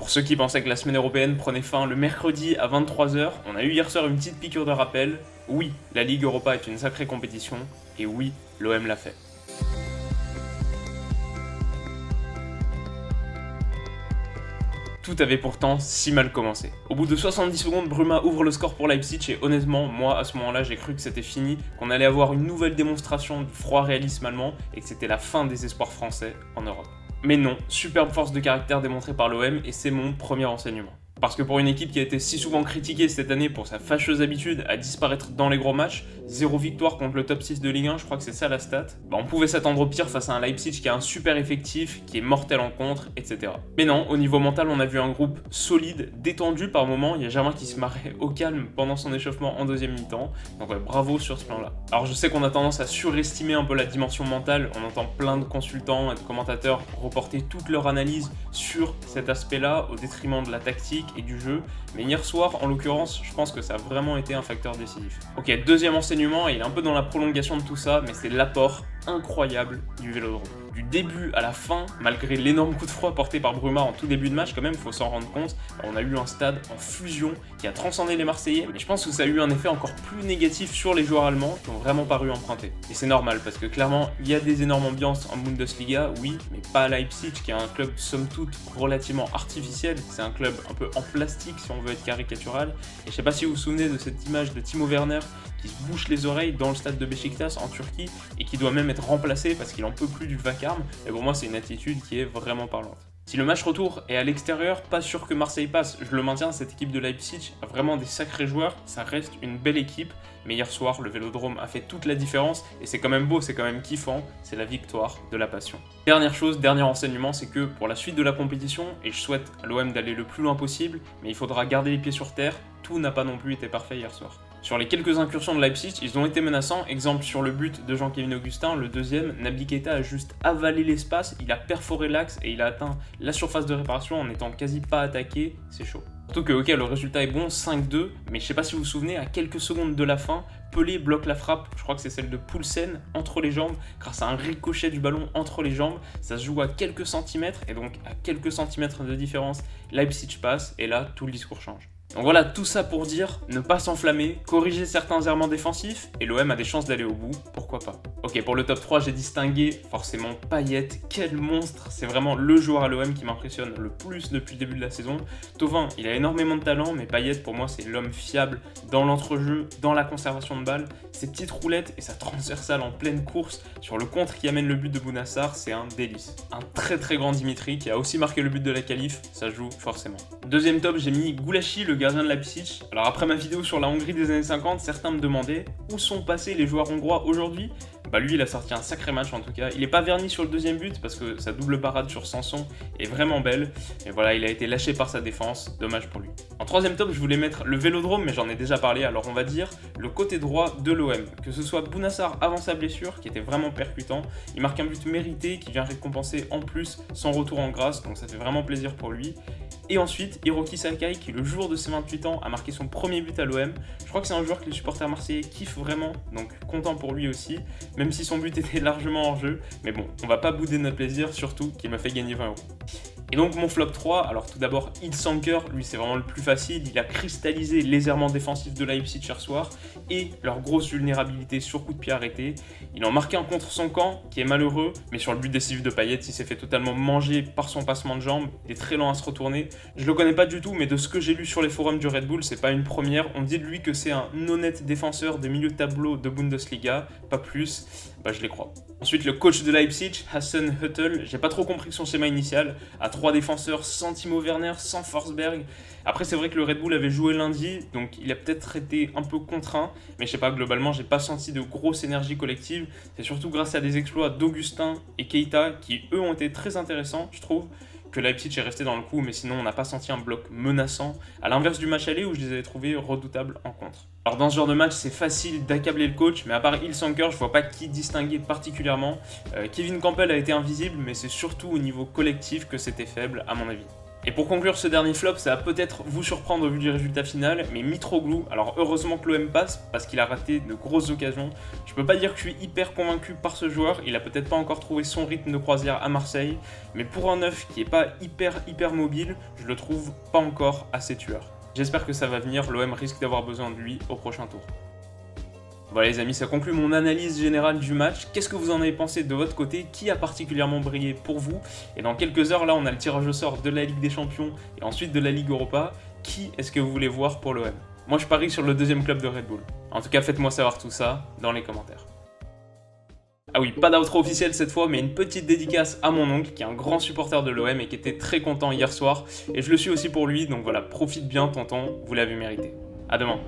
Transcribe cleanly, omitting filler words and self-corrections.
Pour ceux qui pensaient que la semaine européenne prenait fin le mercredi à 23 h, on a eu hier soir une petite piqûre de rappel. Oui, la Ligue Europa est une sacrée compétition, et oui, l'OM l'a fait. Tout avait pourtant si mal commencé. Au bout de 70 secondes, Bruma ouvre le score pour Leipzig et honnêtement, moi à ce moment-là, j'ai cru que c'était fini, qu'on allait avoir une nouvelle démonstration du froid réalisme allemand et que c'était la fin des espoirs français en Europe. Mais non, superbe force de caractère démontrée par l'OM et c'est mon premier enseignement. Parce que pour une équipe qui a été si souvent critiquée cette année pour sa fâcheuse habitude à disparaître dans les gros matchs, 0 victoire contre le top 6 de Ligue 1, je crois que c'est ça la stat, on pouvait s'attendre au pire face à un Leipzig qui a un super effectif, qui est mortel en contre, etc. Mais non, au niveau mental, on a vu un groupe solide, détendu par moments, il y a Germain qui se marrait au calme pendant son échauffement en deuxième mi-temps, donc ouais, bravo sur ce plan-là. Alors je sais qu'on a tendance à surestimer un peu la dimension mentale, on entend plein de consultants et de commentateurs reporter toute leur analyse sur cet aspect-là au détriment de la tactique et du jeu, mais hier soir en l'occurrence je pense que ça a vraiment été un facteur décisif. Ok, deuxième enseignement, et il est un peu dans la prolongation de tout ça, mais c'est l'apport incroyable du Vélodrome. Du début à la fin, malgré l'énorme coup de froid porté par Bruma en tout début de match, quand même, faut s'en rendre compte, on a eu un stade en fusion qui a transcendé les Marseillais, mais je pense que ça a eu un effet encore plus négatif sur les joueurs allemands qui ont vraiment paru empruntés. Et c'est normal, parce que clairement, il y a des énormes ambiances en Bundesliga, oui, mais pas à Leipzig, qui est un club somme toute relativement artificiel, c'est un club un peu en plastique si on veut être caricatural, et je sais pas si vous vous souvenez de cette image de Timo Werner qui se bouche les oreilles dans le stade de Beşiktaş en Turquie, et qui doit même être remplacé parce qu'il en peut plus du vacarme, et pour moi c'est une attitude qui est vraiment parlante. Si le match retour est à l'extérieur, pas sûr que Marseille passe, je le maintiens, cette équipe de Leipzig a vraiment des sacrés joueurs, ça reste une belle équipe, mais hier soir le Vélodrome a fait toute la différence, et c'est quand même beau, c'est quand même kiffant, c'est la victoire de la passion. Dernière chose, dernier enseignement, c'est que pour la suite de la compétition, et je souhaite à l'OM d'aller le plus loin possible, mais il faudra garder les pieds sur terre, tout n'a pas non plus été parfait hier soir. Sur les quelques incursions de Leipzig, ils ont été menaçants. Exemple sur le but de Jean-Kévin Augustin, le deuxième, Naby Keita a juste avalé l'espace, il a perforé l'axe et il a atteint la surface de réparation en n'étant quasi pas attaqué, c'est chaud. Surtout que ok, le résultat est bon, 5-2, mais je sais pas si vous vous souvenez, à quelques secondes de la fin, Pelé bloque la frappe, je crois que c'est celle de Poulsen, entre les jambes, grâce à un ricochet du ballon entre les jambes, ça se joue à quelques centimètres, et donc à quelques centimètres de différence, Leipzig passe, et là, tout le discours change. Donc voilà, tout ça pour dire, ne pas s'enflammer, corriger certains errements défensifs, et l'OM a des chances d'aller au bout, pourquoi pas. Ok, pour le top 3, j'ai distingué forcément Payet, quel monstre, c'est vraiment le joueur à l'OM qui m'impressionne le plus depuis le début de la saison. Thauvin, il a énormément de talent, mais Payet pour moi c'est l'homme fiable dans l'entrejeu, dans la conservation de balles, ses petites roulettes et sa transversale en pleine course sur le contre qui amène le but de Bounassar, c'est un délice. Un très très grand Dimitri qui a aussi marqué le but de la qualif, ça joue forcément. Deuxième top, j'ai mis Goulashi, le gardien de Leipzig. Alors après ma vidéo sur la Hongrie des années 50, certains me demandaient où sont passés les joueurs hongrois aujourd'hui. Bah lui il a sorti un sacré match en tout cas, il est pas verni sur le deuxième but parce que sa double parade sur Sanson est vraiment belle, mais voilà il a été lâché par sa défense, dommage pour lui. En troisième top je voulais mettre le Vélodrome mais j'en ai déjà parlé, alors on va dire le côté droit de l'OM, que ce soit Bounassar avant sa blessure qui était vraiment percutant, il marque un but mérité qui vient récompenser en plus son retour en grâce, donc ça fait vraiment plaisir pour lui. Et ensuite, Hiroki Sakai qui le jour de ses 28 ans a marqué son premier but à l'OM. Je crois que c'est un joueur que les supporters marseillais kiffent vraiment, donc content pour lui aussi, même si son but était largement hors jeu. Mais bon, on va pas bouder notre plaisir, surtout qu'il m'a fait gagner 20 €. Et donc mon flop 3, alors tout d'abord Ilsanker, lui c'est vraiment le plus facile, il a cristallisé les errements défensifs de Leipzig hier soir et leur grosse vulnérabilité sur coup de pied arrêté. Il en marqué un contre son camp qui est malheureux, mais sur le but décisif de Payet, il s'est fait totalement manger par son passement de jambes, il est très lent à se retourner. Je le connais pas du tout, mais de ce que j'ai lu sur les forums du Red Bull, c'est pas une première, on dit de lui que c'est un honnête défenseur des milieux de tableau de Bundesliga, pas plus, bah je les crois. Ensuite, le coach de Leipzig, Hasan Huttl, j'ai pas trop compris son schéma initial, à 3 défenseurs sans Timo Werner, sans Forsberg. Après, c'est vrai que le Red Bull avait joué lundi, donc il a peut-être été un peu contraint, mais je sais pas, globalement, j'ai pas senti de grosse énergie collective. C'est surtout grâce à des exploits d'Augustin et Keita, qui eux ont été très intéressants, je trouve, que Leipzig est resté dans le coup, mais sinon on n'a pas senti un bloc menaçant, à l'inverse du match aller où je les avais trouvés redoutables en contre. Alors dans ce genre de match, c'est facile d'accabler le coach, mais à part Ilsanker, je vois pas qui distinguer particulièrement. Kevin Campbell a été invisible, mais c'est surtout au niveau collectif que c'était faible, à mon avis. Et pour conclure ce dernier flop, ça va peut-être vous surprendre au vu du résultat final, mais Mitroglou, alors heureusement que l'OM passe, parce qu'il a raté de grosses occasions. Je peux pas dire que je suis hyper convaincu par ce joueur, il a peut-être pas encore trouvé son rythme de croisière à Marseille, mais pour un neuf qui est pas hyper mobile, je le trouve pas encore assez tueur. J'espère que ça va venir, l'OM risque d'avoir besoin de lui au prochain tour. Voilà les amis, ça conclut mon analyse générale du match. Qu'est-ce que vous en avez pensé de votre côté? Qui a particulièrement brillé pour vous? Et dans quelques heures, là, on a le tirage au sort de la Ligue des Champions et ensuite de la Ligue Europa. Qui est-ce que vous voulez voir pour l'OM? Moi, je parie sur le deuxième club de Red Bull. En tout cas, faites-moi savoir tout ça dans les commentaires. Ah oui, pas d'outro officiel cette fois, mais une petite dédicace à mon oncle qui est un grand supporter de l'OM et qui était très content hier soir. Et je le suis aussi pour lui, donc voilà, profite bien tonton, vous l'avez mérité. À demain.